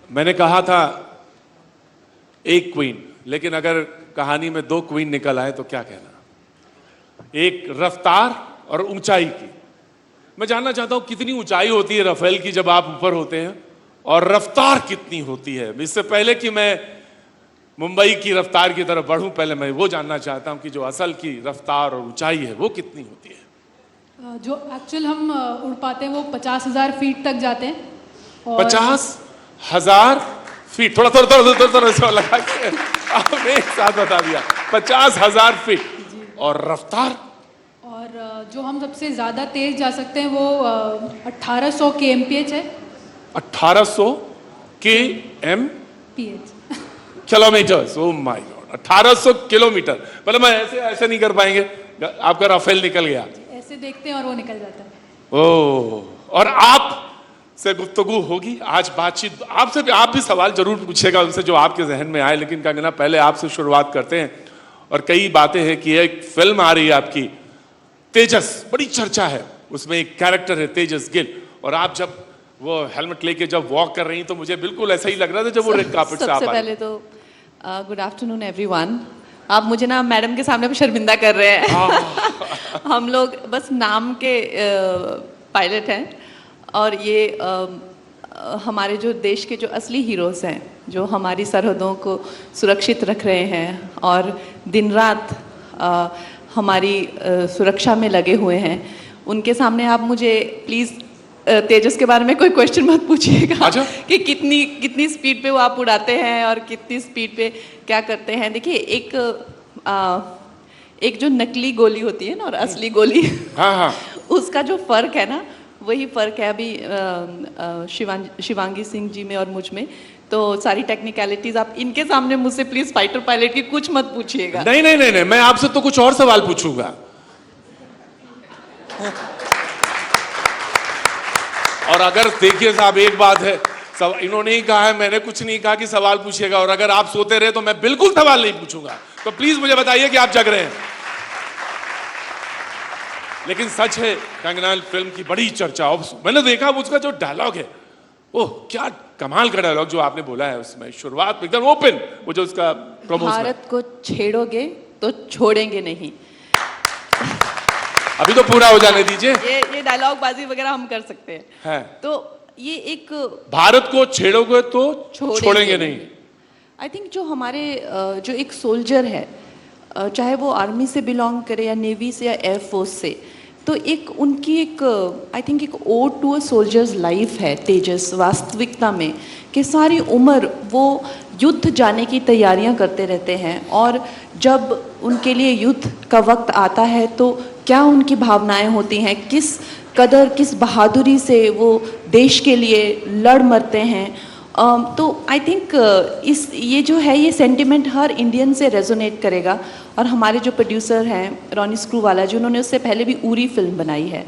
मैंने कहा था एक क्वीन, लेकिन अगर कहानी में दो क्वीन निकल आए तो क्या कहना। एक रफ्तार और ऊंचाई की। मैं जानना चाहता हूं कितनी ऊंचाई होती है राफेल की जब आप ऊपर होते हैं, और रफ्तार कितनी होती है। इससे पहले कि मैं मुंबई की रफ्तार की तरफ बढ़ूं, पहले मैं वो जानना चाहता हूं कि जो असल की रफ्तार और ऊंचाई है वो कितनी होती है। जो एक्चुअल हम उड़ पाते हैं वो 50,000 फीट तक जाते हैं। 50,000 फीट। थोड़ा थोड़ा थोड़ा थोड़ा थोड़ा थोड़ा लगा के आपने एक साथ बता दिया। 50,000 फीट। और रफ्तार? और जो हम सबसे ज्यादा तेज जा सकते हैं वो 1800 kmph है। 1800 kmph kilometre. Oh my God, 1800 kilometre. मतलब मैं ऐसे ऐसे नहीं कर पाएंगे, आपका राफेल निकल गया। ऐसे देखते हैं और वो निकल जाता है। ओह, और आप से गुफ्तगू होगी आज, बातचीत आपसे भी। आप भी सवाल जरूर पूछेगा उनसे जो आपके जहन में आए, लेकिन कंगना पहले आपसे शुरुआत करते हैं। और कई बातें हैं कि एक फिल्म आ रही है आपकी तेजस, बड़ी चर्चा है, उसमें एक कैरेक्टर है तेजस गिल, और आप जब वो हेलमेट लेके जब वॉक कर रही हैं तो मुझे बिल्कुल ऐसा ही लग रहा था जब वो रेड कार्पेट से आप सबसे पहले तो गुड आफ्टरनून एवरीवन। आप मुझे ना मैडम के सामने शर्मिंदा कर रहे हैं। हम लोग बस नाम के पायलट हैं, और ये हमारे जो देश के जो असली हीरोज़ हैं, जो हमारी सरहदों को सुरक्षित रख रहे हैं और दिन रात हमारी सुरक्षा में लगे हुए हैं, उनके सामने आप मुझे प्लीज़ तेजस के बारे में कोई क्वेश्चन मत पूछिएगा कि कितनी स्पीड पे वो आप उड़ाते हैं और कितनी स्पीड पे क्या करते हैं। देखिए, एक जो नकली गोली होती है ना और असली गोली, हाँ। उसका जो फर्क है ना, वही फर्क है अभी शिवांगी सिंह जी में और मुझ में। तो सारी टेक्निकलिटीज आप इनके सामने मुझसे प्लीज फाइटर पायलट की कुछ मत पूछिएगा। नहीं नहीं नहीं नहीं, मैं आपसे तो कुछ और सवाल पूछूंगा। और अगर देखिए साहब, एक बात है, इन्होंने ही कहा है, मैंने कुछ नहीं कहा कि सवाल पूछिएगा, और अगर आप सोते रहे तो मैं बिल्कुल सवाल नहीं पूछूंगा। तो प्लीज मुझे बताइए कि आप जग रहे हैं। लेकिन सच है, कंगना फिल्म की बड़ी चर्चा। मैंने देखा उसका जो डायलॉग है, ओह क्या कमाल का डायलॉग जो आपने बोला है उसमें, शुरुआत एकदम ओपन, वो जो उसका प्रमोशन, भारत को छेड़ोगे तो छोड़ेंगे नहीं। अभी तो पूरा हो जाने दीजिए। ये डायलॉग बाजी वगैरह हम कर सकते हैं है। तो ये एक भारत को छेड़ोगे तो छोड़ेंगे नहीं। आई थिंक जो हमारे जो एक सोल्जर है, चाहे वो आर्मी से बिलोंग करे या नेवी से या एयरफोर्स से, तो एक उनकी एक आई थिंक एक ode to a soldier's life है तेजस, वास्तविकता में, कि सारी उम्र वो युद्ध जाने की तैयारियां करते रहते हैं, और जब उनके लिए युद्ध का वक्त आता है तो क्या उनकी भावनाएं होती हैं, किस कदर किस बहादुरी से वो देश के लिए लड़ मरते हैं। तो आई थिंक ये जो है, ये सेंटिमेंट हर इंडियन से रेजोनेट करेगा। और हमारे जो प्रोड्यूसर हैं रॉनी स्क्रूवाला जी, उन्होंने उससे पहले भी उरी फिल्म बनाई है,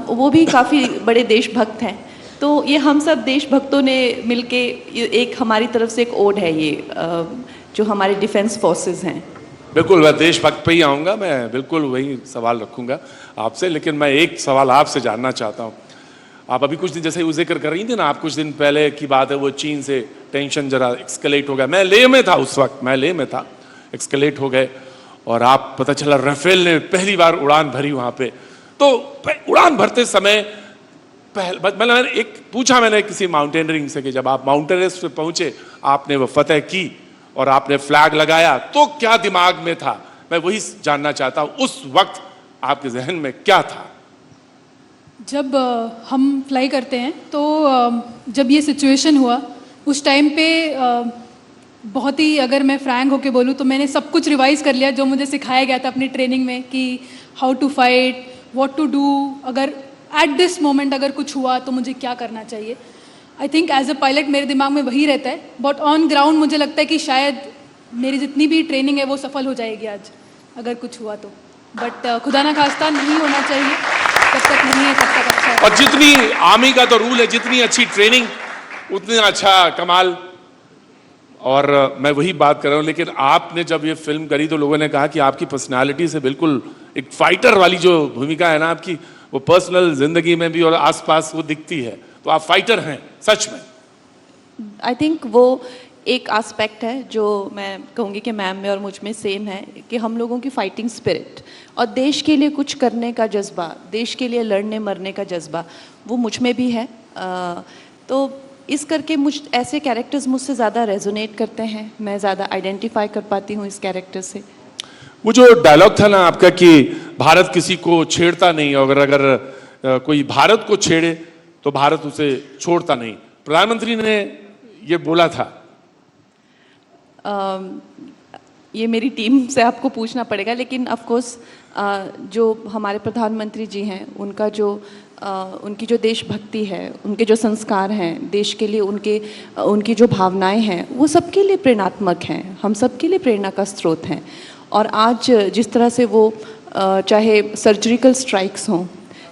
वो भी काफ़ी बड़े देशभक्त हैं। तो ये हम सब देशभक्तों ने मिलके एक हमारी तरफ से एक ओड है ये, जो हमारे डिफेंस फोर्सेस हैं। बिल्कुल, मैं देशभक्त पे ही आऊँगा, मैं बिल्कुल वही सवाल रखूँगा आपसे। लेकिन मैं एक सवाल आपसे जानना चाहता हूँ। आप अभी कुछ दिन जैसे वो जिक्र कर रही थी ना, आप कुछ दिन पहले की बात है, वो चीन से टेंशन जरा एक्सकलेट हो गया। मैं लेह में था उस वक्त, मैं लेह में था, एक्सकलेट हो गए, और आप पता चला राफेल ने पहली बार उड़ान भरी वहाँ पे। तो उड़ान भरते समय मैंने एक पूछा, मैंने किसी माउंटेनरिंग से कि जब आप माउंट एवरेस्ट पे पहुंचे, आपने वो फतेह की और आपने फ्लैग लगाया, तो क्या दिमाग में था? मैं वही जानना चाहता हूँ, उस वक्त आपके जहन में क्या था? जब हम फ्लाई करते हैं तो जब ये सिचुएशन हुआ, उस टाइम पे बहुत ही, अगर मैं फ्रैंक होके बोलूँ तो मैंने सब कुछ रिवाइज कर लिया जो मुझे सिखाया गया था अपनी ट्रेनिंग में, कि how to fight, what to do, अगर एट दिस मोमेंट अगर कुछ हुआ तो मुझे क्या करना चाहिए। I think as a pilot मेरे दिमाग में वही रहता है, बट ऑन ग्राउंड मुझे लगता है कि शायद मेरी जितनी भी ट्रेनिंग है वो सफल हो जाएगी आज अगर कुछ हुआ तो। बट खुदा ना खास्ता नहीं होना चाहिए, जब तक नहीं है तब तक अच्छा है। और जितनी आर्मी का तो रूल है, जितनी अच्छी ट्रेनिंग उतनी अच्छा कमाल। और मैं वही बात कर रहा हूँ। लेकिन आपने जब ये फिल्म करी तो लोगों ने कहा कि आपकी पर्सनालिटी से बिल्कुल एक फाइटर वाली जो भूमिका है ना आपकी, वो पर्सनल जिंदगी में भी और आसपास वो दिखती है। तो आप फाइटर हैं सच में? आई थिंक वो एक एस्पेक्ट है जो मैं कहूँगी कि मैम में और मुझ में सेम है, कि हम लोगों की फाइटिंग स्पिरिट और देश के लिए कुछ करने का जज्बा, देश के लिए लड़ने मरने का जज्बा, वो मुझ में भी है। तो इस करके ऐसे कैरेक्टर्स मुझसे ज़्यादा रेजोनेट करते हैं, मैं ज़्यादा आइडेंटिफाई कर पाती हूँ इस कैरेक्टर से। वो जो डायलॉग था ना आपका कि भारत किसी को छेड़ता नहीं, और अगर कोई भारत को छेड़े तो भारत उसे छोड़ता नहीं, प्रधानमंत्री ने ये बोला था। ये मेरी टीम से आपको पूछना पड़ेगा, लेकिन ऑफ कोर्स जो हमारे प्रधानमंत्री जी हैं उनका जो उनकी जो देशभक्ति है, उनके जो संस्कार हैं देश के लिए, उनकी जो भावनाएं हैं, वो सबके लिए प्रेरणात्मक हैं, हम सबके लिए प्रेरणा का स्रोत हैं। और आज जिस तरह से वो चाहे सर्जिकल स्ट्राइक्स हों,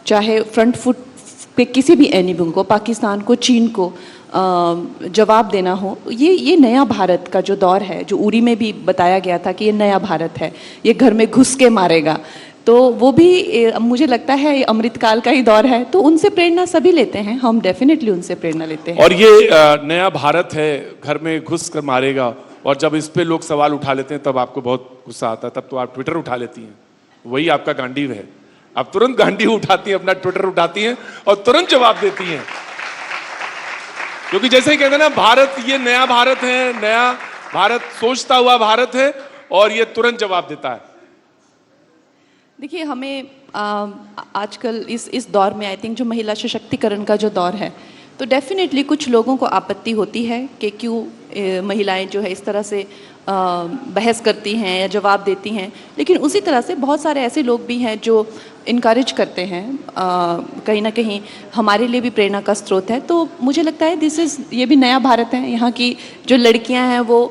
चाहे फ्रंट फुट पे किसी भी एनिमी को, पाकिस्तान को, चीन को जवाब देना हो, ये नया भारत का जो दौर है, जो उरी में भी बताया गया था कि ये नया भारत है, ये घर में घुस के मारेगा, तो वो भी मुझे लगता है ये अमृतकाल का ही दौर है। तो उनसे प्रेरणा सभी लेते हैं, हम डेफिनेटली उनसे प्रेरणा लेते हैं। और ये नया भारत है, घर में घुस कर मारेगा, और जब इस पे लोग सवाल उठा लेते हैं तब आपको बहुत गुस्सा आता है, तब तो आप ट्विटर उठा लेती हैं, वही आपका गांडीव है। आप तुरंत गांडीव उठाती हैं, अपना ट्विटर उठाती हैं और तुरंत जवाब देती हैं, क्योंकि जैसे ही कहते हैं ना, भारत ये नया भारत है, नया भारत सोचता हुआ भारत है, और ये तुरंत जवाब देता है। देखिए, हमें आजकल इस दौर में आई थिंक जो महिला सशक्तिकरण का जो दौर है, तो डेफिनेटली कुछ लोगों को आपत्ति होती है कि क्यों महिलाएं जो है इस तरह से बहस करती हैं या जवाब देती हैं, लेकिन उसी तरह से बहुत सारे ऐसे लोग भी हैं जो इनकरेज करते हैं, कहीं ना कहीं हमारे लिए भी प्रेरणा का स्रोत है। तो मुझे लगता है ये भी नया भारत है, यहाँ की जो लड़कियाँ हैं वो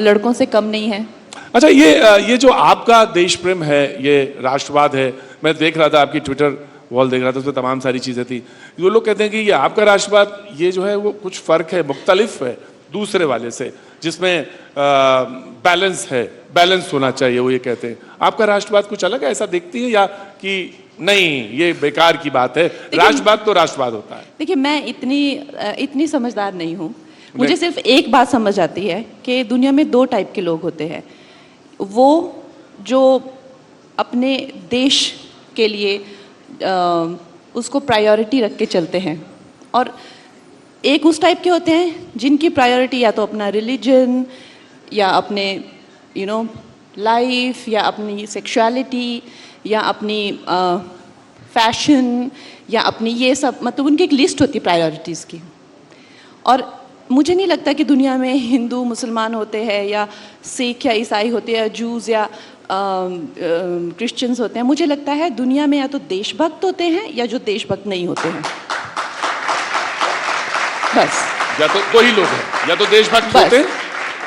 लड़कों से कम नहीं है। अच्छा, ये जो आपका देश प्रेम है, ये राष्ट्रवाद है, मैं देख रहा था आपकी ट्विटर वॉल देख रहा था, उसमें तमाम सारी चीजें थी। जो लोग कहते हैं कि ये आपका राष्ट्रवाद, ये जो है वो कुछ फर्क है, मुख्तलिफ है दूसरे वाले से, जिसमें बैलेंस है, बैलेंस होना चाहिए, वो ये कहते हैं। आपका राष्ट्रवाद कुछ अलग है, ऐसा देखती है, या कि नहीं ये बेकार की बात है, राष्ट्रवाद तो राष्ट्रवाद होता है? देखिए, मैं इतनी समझदार नहीं हूँ, मुझे सिर्फ एक बात समझ आती है कि दुनिया में 2 टाइप के लोग होते हैं। वो जो अपने देश के लिए उसको प्रायोरिटी रख के चलते हैं, और एक उस टाइप के होते हैं जिनकी प्रायोरिटी या तो अपना रिलीजन, या अपने लाइफ, या अपनी सेक्सुअलिटी, या अपनी फैशन, या अपनी ये सब, मतलब उनकी एक लिस्ट होती है प्रायोरिटीज़ की। और मुझे नहीं लगता कि दुनिया में हिंदू मुसलमान होते हैं, या सिख या ईसाई होते हैं, या जूस या क्रिश्चियंस होते हैं। मुझे लगता है दुनिया में या तो देशभक्त होते हैं या जो देशभक्त नहीं होते हैं, बस। या तो 2 ही लोग हैं, या तो देशभक्त होते हैं।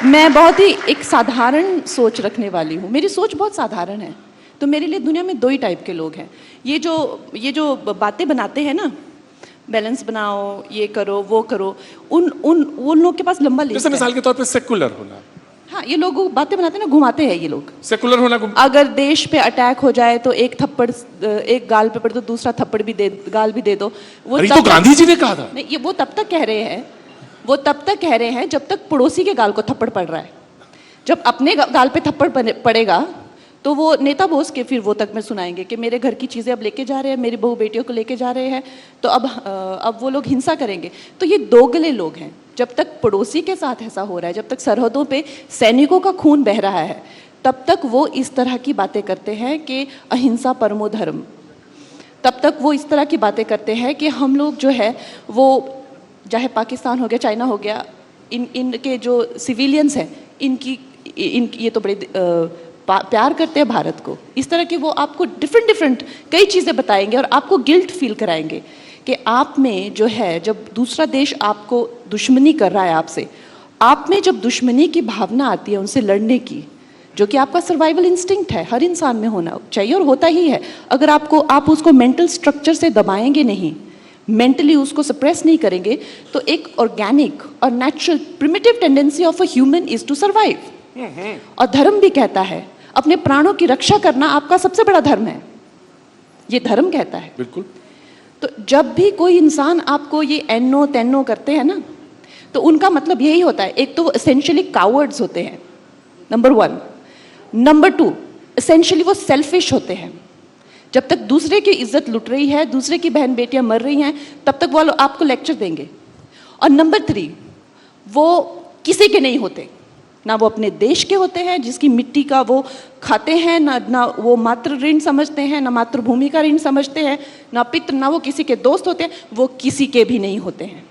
मैं बहुत ही एक साधारण सोच रखने वाली हूँ, मेरी सोच बहुत साधारण है, तो मेरे लिए दुनिया में 2 ही टाइप के लोग हैं। ये जो बातें बनाते हैं ना, बैलेंस बनाओ, ये करो, वो करो, उन लोग के पास लंबा लिस्ट है। जैसे मिसाल के तौर पे सेकुलर होना, हाँ, ये लोग बातें बनाते हैं ना, घुमाते हैं ये लोग। सेकुलर होना, अगर देश पे अटैक हो जाए तो एक थप्पड़, एक गाल पे पड़े तो दूसरा थप्पड़ भी गाल भी दे दो। वो तो गांधी जी ने कहा था। नहीं, ये वो तब तक कह रहे हैं जब तक पड़ोसी के गाल को थप्पड़ पड़ रहा है। जब अपने गाल पे थप्पड़ पड़ेगा तो वो नेता बोस के फिर वो तक में सुनाएंगे कि मेरे घर की चीज़ें अब लेके जा रहे हैं, मेरी बहू बेटियों को लेके जा रहे हैं, तो अब वो लोग हिंसा करेंगे। तो ये दोगले लोग हैं। जब तक पड़ोसी के साथ ऐसा हो रहा है, जब तक सरहदों पे सैनिकों का खून बह रहा है, तब तक वो इस तरह की बातें करते हैं कि अहिंसा परमो धर्म। तब तक वो इस तरह की बातें करते हैं कि हम लोग जो है वो, चाहे पाकिस्तान हो गया, चाइना हो गया, इनके जो सिविलियंस हैं, ये तो बड़े प्यार करते हैं भारत को। इस तरह की वो आपको डिफरेंट कई चीज़ें बताएंगे और आपको गिल्ट फील कराएंगे कि आप में जो है, जब दूसरा देश आपको दुश्मनी कर रहा है आपसे, आप में जब दुश्मनी की भावना आती है उनसे लड़ने की, जो कि आपका सर्वाइवल इंस्टिंक्ट है, हर इंसान में होना चाहिए और होता ही है। अगर आप उसको मेंटल स्ट्रक्चर से दबाएंगे नहीं, मेंटली उसको सप्रेस नहीं करेंगे, तो एक ऑर्गेनिक और natural primitive tendency of a human is to survive. और धर्म भी कहता है अपने प्राणों की रक्षा करना आपका सबसे बड़ा धर्म है, ये धर्म कहता है। बिल्कुल। तो जब भी कोई इंसान आपको ये एनो तेनो करते हैं ना, तो उनका मतलब यही होता है, एक तो एसेंशियली कावर्ड्स होते हैं, नंबर 1। नंबर 2, एसेंशियली वो सेल्फिश होते हैं। जब तक दूसरे की इज्जत लुट रही है, दूसरे की बहन बेटियां मर रही हैं, तब तक वो आपको लेक्चर देंगे। और नंबर 3, वो किसी के नहीं होते, ना वो अपने देश के होते हैं जिसकी मिट्टी का वो खाते हैं, ना वो मातृ ऋण समझते हैं, ना मातृभूमि का ऋण समझते हैं, ना पितृ, ना वो किसी के दोस्त होते हैं, वो किसी के भी नहीं होते हैं।